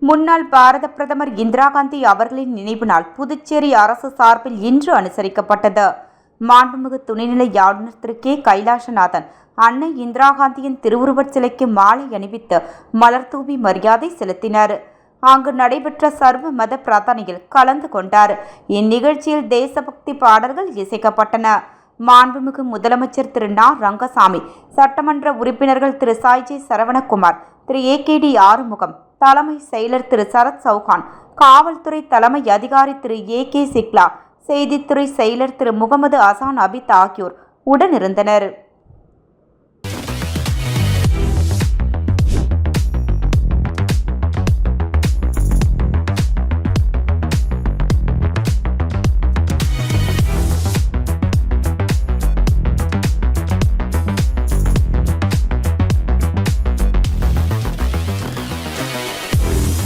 முன்னாள் பாரத பிரதமர் இந்திரா காந்தி அவர்களின் நினைவு நாள் புதுச்சேரி அரசு சார்பில் இன்று அனுசரிக்கப்பட்டது. மாண்புமிகு துணைநிலை ஆளுநர் திரு கே. கைலாசநாதன் அன்னை இந்திரா காந்தியின் திருவுருவச் சிலைக்கு மாலை அணிவித்து மலர்தூவி மரியாதை செலுத்தினார். அங்கு நடைபெற்ற சர்வ மத பிரார்த்தனையில் கலந்து கொண்டார். இந்நிகழ்ச்சியில் தேசபக்தி பாடல்கள் இசைக்கப்பட்டன. மாண்புமிகு முதலமைச்சர் திரு நா. ரங்கசாமி, சட்டமன்ற உறுப்பினர்கள் திரு சாய்ஜி சரவணகுமார், திரு ஏ.கே.டி. ஆறுமுகம், தலைமை செயலர் திரு சரத் சௌஹான், காவல்துறை தலைமை அதிகாரி திரு ஏ.கே. சிக்லா, செய்தித்துறை செயலர் திரு முகமது அசான் அபித் ஆகியோர் உடனிருந்தனர்.